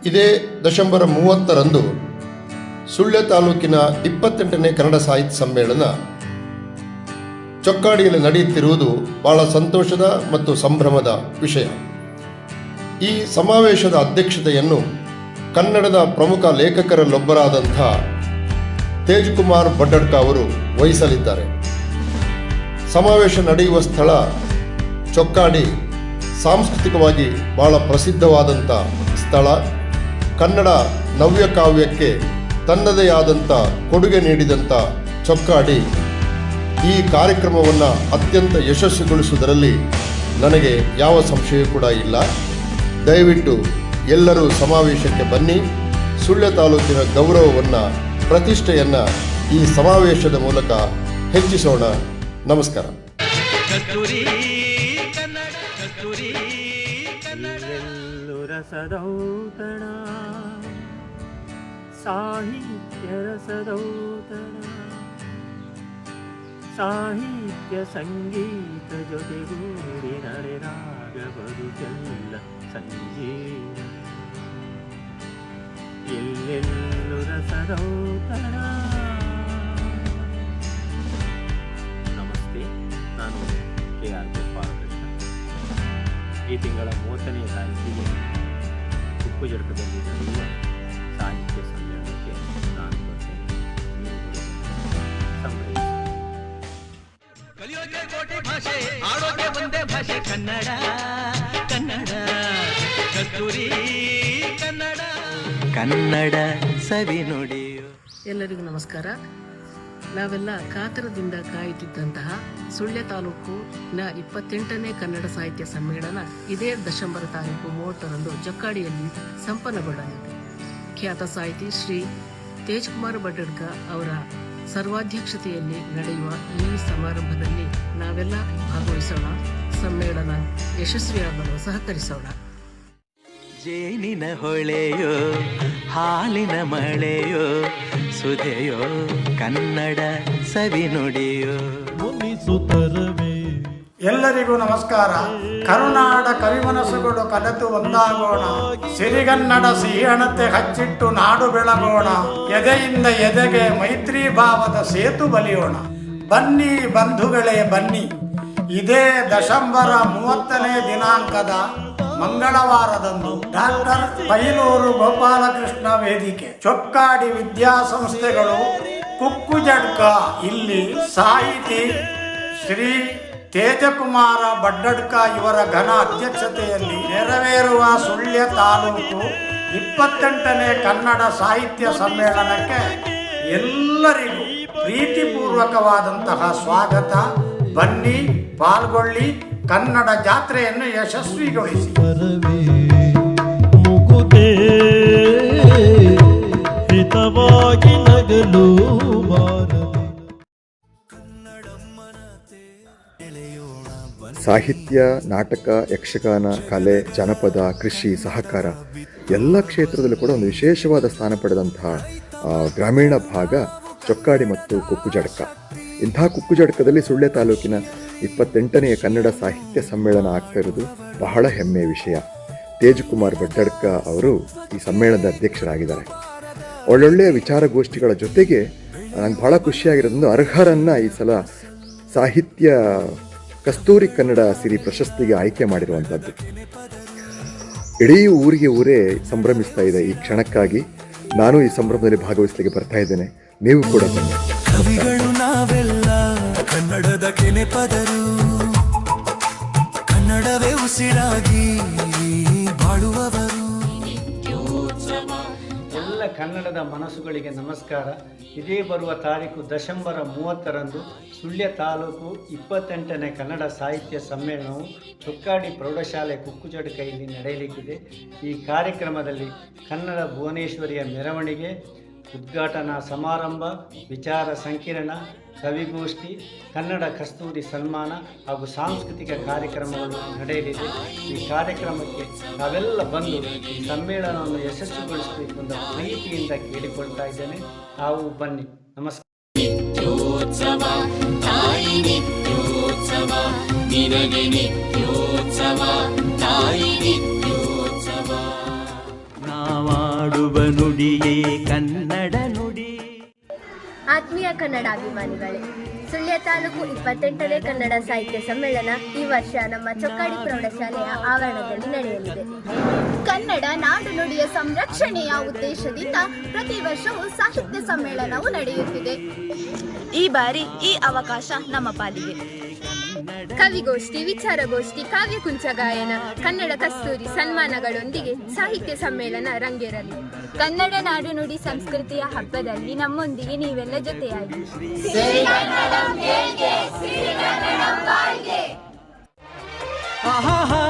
ಇದೇ ಡಿಸೆಂಬರ್ 30ರಂದು ಸುಳ್ಯ ತಾಲೂಕಿನ 28ನೇ ಕನ್ನಡ ಸಾಹಿತ್ಯ ಸಮ್ಮೇಳನ ಚೊಕ್ಕಾಡಿಯಲ್ಲಿ ನಡೆಯುತ್ತಿರುವುದು ಬಹಳ ಸಂತೋಷದ ಮತ್ತು ಸಂಭ್ರಮದ ವಿಷಯ. ಈ ಸಮಾವೇಶದ ಅಧ್ಯಕ್ಷತೆಯನ್ನು ಕನ್ನಡದ ಪ್ರಮುಖ ಲೇಖಕರಲ್ಲೊಬ್ಬರಾದಂಥ ತೇಜಕುಮಾರ್ ಬಡ್ಡಡ್ಕ ಅವರು ವಹಿಸಲಿದ್ದಾರೆ. ಸಮಾವೇಶ ನಡೆಯುವ ಸ್ಥಳ ಚೊಕ್ಕಾಡಿ ಸಾಂಸ್ಕೃತಿಕವಾಗಿ ಬಹಳ ಪ್ರಸಿದ್ಧವಾದಂಥ ಸ್ಥಳ. ಕನ್ನಡ ನವ್ಯ ಕಾವ್ಯಕ್ಕೆ ತನ್ನದೇ ಆದಂಥ ಕೊಡುಗೆ ನೀಡಿದಂಥ ಚೊಕ್ಕಾಡಿ ಈ ಕಾರ್ಯಕ್ರಮವನ್ನು ಅತ್ಯಂತ ಯಶಸ್ವಿಗೊಳಿಸುವುದರಲ್ಲಿ ನನಗೆ ಯಾವ ಸಂಶಯ ಕೂಡ ಇಲ್ಲ. ದಯವಿಟ್ಟು ಎಲ್ಲರೂ ಸಮಾವೇಶಕ್ಕೆ ಬನ್ನಿ. ಸುಳ್ಯ ತಾಲೂಕಿನ ಗೌರವವನ್ನು, ಪ್ರತಿಷ್ಠೆಯನ್ನು ಈ ಸಮಾವೇಶದ ಮೂಲಕ ಹೆಚ್ಚಿಸೋಣ. ನಮಸ್ಕಾರ. ರಸದೌತಣ ಸಾಹಿತ್ಯ ರಸದೌತಣ ಸಾಹಿತ್ಯ ಸಂಗೀತ ಜೊತೆಗೂಡಿ ನಡೆರಾಗ ಬದುಕೆಲ್ಲ ಸಂಜೀವ ಎಲ್ಲೆಲ್ಲೂ ರಸದೌತಣ. ನಮಸ್ತೆ, ನಾನು KR ಗೋಪಾಲಕೃಷ್ಣ. ಈ ತಿಂಗಳ 30ನೇ ತಾರೀಕಿಗೆ ಕುಕ್ಕುಜಡ್ಕದಲ್ಲಿ ನಡೆಯುವ ಸಾಹಿತ್ಯ ಸಮ್ಮೇಳನಕ್ಕೆ ನಾನು ಬರ್ತೇನೆ. ಕಲಿಯೋಕೆ ಕೋಟಿ ಭಾಷೆ, ಆಡೋಕೆ ಒಂದೇ ಭಾಷೆ ಕನ್ನಡ. ಕನ್ನಡ ಕಸ್ತೂರಿ ಕನ್ನಡ, ಕನ್ನಡ ಸವಿ ನುಡಿಯು. ಎಲ್ಲರಿಗೂ ನಮಸ್ಕಾರ. ನಾವೆಲ್ಲ ಕಾತರದಿಂದ ಕಾಯುತ್ತಿದ್ದಂತಹ ಸುಳ್ಯ ತಾಲೂಕಿನ 28ನೇ ಕನ್ನಡ ಸಾಹಿತ್ಯ ಸಮ್ಮೇಳನ ಇದೇ ಡಿಸೆಂಬರ್ 30ರಂದು ಚೊಕ್ಕಾಡಿಯಲ್ಲಿ ಸಂಪನ್ನಗೊಳ್ಳಲಿದೆ. ಖ್ಯಾತ ಸಾಹಿತಿ ಶ್ರೀ ತೇಜಕುಮಾರ್ ಬಡ್ಡಡ್ಕ ಅವರ ಸರ್ವಾಧ್ಯಕ್ಷತೆಯಲ್ಲಿ ನಡೆಯುವ ಈ ಸಮಾರಂಭದಲ್ಲಿ ನಾವೆಲ್ಲ ಭಾಗವಹಿಸೋಣ. ಸಮ್ಮೇಳನ ಯಶಸ್ವಿಯಾಗಲು ಸಹಕರಿಸೋಣ. ಜೇನಿನ ಹೊಳೆಯೋ ಹಾಲಿನ ಮಳೆಯೋ ಸುಧೆಯೋ ಕನ್ನಡ ಸವಿ ನುಡಿಯೋ. ಎಲ್ಲರಿಗೂ ನಮಸ್ಕಾರ. ಕರುನಾಡ ಕವಿಮನಸ್ಸುಗಳು ಕಲೆತು ಒಂದಾಗೋಣ. ಸಿರಿಗನ್ನಡ ಸಿಹಿಹಣತೆ ಹಚ್ಚಿಟ್ಟು ನಾಡು ಬೆಳಗೋಣ. ಎದೆಯಿಂದ ಎದೆಗೆ ಮೈತ್ರಿ ಭಾವದ ಸೇತು ಬಲಿಯೋಣ. ಬನ್ನಿ ಬಂಧುಗಳೇ ಬನ್ನಿ. ಇದೇ ಡಿಸೆಂಬರ್ 30ನೇ ದಿನಾಂಕದ ಮಂಗಳವಾರದಂದು ಡಾಕ್ಟರ್ ಬೈಲೂರು ಗೋಪಾಲಕೃಷ್ಣ ವೇದಿಕೆ, ಚೊಕ್ಕಾಡಿ ವಿದ್ಯಾಸಂಸ್ಥೆಗಳು, ಕುಕ್ಕುಜಡ್ಕ ಇಲ್ಲಿ ಸಾಹಿತಿ ಶ್ರೀ ತೇಜಕುಮಾರ ಬಡ್ಡಡ್ಕ ಇವರ ಘನ ಅಧ್ಯಕ್ಷತೆಯಲ್ಲಿ ನೆರವೇರುವ ಸುಳ್ಯ ತಾಲೂಕು 28ನೇ ಕನ್ನಡ ಸಾಹಿತ್ಯ ಸಮ್ಮೇಳನಕ್ಕೆ ಎಲ್ಲರಿಗೂ ಪ್ರೀತಿಪೂರ್ವಕವಾದಂತಹ ಸ್ವಾಗತ. ಬನ್ನಿ, ಪಾಲ್ಗೊಳ್ಳಿ, ಕನ್ನಡ ಜಾತ್ರೆಯನ್ನು ಯಶಸ್ವಿಗೊಳಿಸಿ. ಮುಗುದೇ ಹಿತವಾಗಿ ನಗಲು ಸಾಹಿತ್ಯ, ನಾಟಕ, ಯಕ್ಷಗಾನ, ಕಲೆ, ಜನಪದ, ಕೃಷಿ, ಸಹಕಾರ ಎಲ್ಲ ಕ್ಷೇತ್ರದಲ್ಲೂ ಕೂಡ ಒಂದು ವಿಶೇಷವಾದ ಸ್ಥಾನ ಪಡೆದಂತಹ ಗ್ರಾಮೀಣ ಭಾಗ ಚೊಕ್ಕಾಡಿ ಮತ್ತು ಕುಕ್ಕುಜಡ್ಕ. ಇಂಥ ಕುಕ್ಕುಜಡ್ಕದಲ್ಲಿ ಸುಳ್ಯ ತಾಲೂಕಿನ 28ನೇ ಕನ್ನಡ ಸಾಹಿತ್ಯ ಸಮ್ಮೇಳನ ಆಗ್ತಾ ಇರೋದು ಬಹಳ ಹೆಮ್ಮೆಯ ವಿಷಯ. ತೇಜಕುಮಾರ್ ಬಡ್ಡಡ್ಕ ಅವರು ಈ ಸಮ್ಮೇಳನದ ಅಧ್ಯಕ್ಷರಾಗಿದ್ದಾರೆ. ಒಳ್ಳೊಳ್ಳೆಯ ವಿಚಾರಗೋಷ್ಠಿಗಳ ಜೊತೆಗೆ ನಂಗೆ ಬಹಳ ಖುಷಿಯಾಗಿರೋದೊಂದು ಅರ್ಹರನ್ನು ಈ ಸಲ ಸಾಹಿತ್ಯ ಕಸ್ತೂರಿ ಕನ್ನಡ ಸಿರಿ ಪ್ರಶಸ್ತಿಗೆ ಆಯ್ಕೆ ಮಾಡಿರುವಂಥದ್ದು. ಇಡೀ ಊರಿಗೆ ಊರೇ ಸಂಭ್ರಮಿಸ್ತಾ ಇದೆ ಈ ಕ್ಷಣಕ್ಕಾಗಿ. ನಾನು ಈ ಸಂಭ್ರಮದಲ್ಲಿ ಭಾಗವಹಿಸಲಿಕ್ಕೆ ಬರ್ತಾ ಇದ್ದೇನೆ. ನೀವು ಕೂಡ ಬನ್ನಿ. ಕವಿಗಳು ನಾವೆಲ್ಲ ಕನ್ನಡದ ಕೆನೆಪದರು, ಕನ್ನಡವೇ ಉಸಿರಾಗಿ ಬಾಳುವವರು. ಎಲ್ಲ ಕನ್ನಡದ ಮನಸ್ಸುಗಳಿಗೆ ನಮಸ್ಕಾರ. ಇದೇ ಬರುವ ತಾರೀಕು ಡಿಸೆಂಬರ್ 30ರಂದು ಸುಳ್ಯ ತಾಲೂಕು 28ನೇ ಕನ್ನಡ ಸಾಹಿತ್ಯ ಸಮ್ಮೇಳನವು ಚೊಕ್ಕಾಡಿ ಪ್ರೌಢಶಾಲೆ ಕುಕ್ಕುಜಡ್ಕೈಯಲ್ಲಿ ನಡೆಯಲಿಕ್ಕಿದೆ. ಈ ಕಾರ್ಯಕ್ರಮದಲ್ಲಿ ಕನ್ನಡ ಭುವನೇಶ್ವರಿಯ ಮೆರವಣಿಗೆ, ಉದ್ಘಾಟನಾ ಸಮಾರಂಭ, ವಿಚಾರ ಸಂಕಿರಣ, ಕವಿಗೋಷ್ಠಿ, ಕನ್ನಡ ಕಸ್ತೂರಿ ಸನ್ಮಾನ ಹಾಗೂ ಸಾಂಸ್ಕೃತಿಕ ಕಾರ್ಯಕ್ರಮಗಳು ನಡೆಯಲಿದೆ. ಈ ಕಾರ್ಯಕ್ರಮಕ್ಕೆ ನಾವೆಲ್ಲ ಬಂದು ಈ ಸಮ್ಮೇಳನವನ್ನು ಯಶಸ್ವಿಗೊಳಿಸಬೇಕು ಅಂತ ಪ್ರೀತಿಯಿಂದ ಕೇಳಿಕೊಳ್ತಾ ಇದ್ದೇನೆ. ತಾವು ಬನ್ನಿ. ನಮಸ್ಕಾರ. ನಿತ್ಯೋತ್ಸವ ತಾಯಿ ನಿತ್ಯೋತ್ಸವ ನಿನಗೆ ನಿತ್ಯೋತ್ಸವ ತಾಯಿ ನುಡಿಯೇ ಕನ್ನಡ ನುಡಿ. ಆತ್ಮೀಯ ಕನ್ನಡಾಭಿಮಾನಿಗಳೇ, ಸುಳ್ಯ ತಾಲೂಕು 28ನೇ ಕನ್ನಡ ಸಾಹಿತ್ಯ ಸಮ್ಮೇಳನ ಈ ವರ್ಷ ನಮ್ಮ ಚೊಕ್ಕಾಡಿ ಪ್ರೌಢಶಾಲೆಯ ಆವರಣದಲ್ಲಿ ನಡೆಯಲಿದೆ. ಕನ್ನಡ ನಾಡು ನುಡಿಯ ಸಂರಕ್ಷಣೆಯ ಉದ್ದೇಶದಿಂದ ಪ್ರತಿ ವರ್ಷವೂ ಸಾಹಿತ್ಯ ಸಮ್ಮೇಳನವು ನಡೆಯುತ್ತಿದೆ. ಈ ಬಾರಿ ಈ ಅವಕಾಶ ನಮ್ಮ ಪಾಲಿಗೆ. ಕವಿಗೋಷ್ಠಿ, ವಿಚಾರಗೋಷ್ಠಿ, ಕಾವ್ಯಕುಂಚ ಗಾಯನ, ಕನ್ನಡ ಕಸ್ತೂರಿ ಸನ್ಮಾನಗಳೊಂದಿಗೆ ಸಾಹಿತ್ಯ ಸಮ್ಮೇಳನ ರಂಗೇರಲಿ. ಕನ್ನಡ ನಾಡು ನುಡಿ ಸಂಸ್ಕೃತಿಯ ಹಬ್ಬದಲ್ಲಿ ನಮ್ಮೊಂದಿಗೆ ನೀವೆಲ್ಲ ಜೊತೆಯಾಗಿ. ಆಹಾ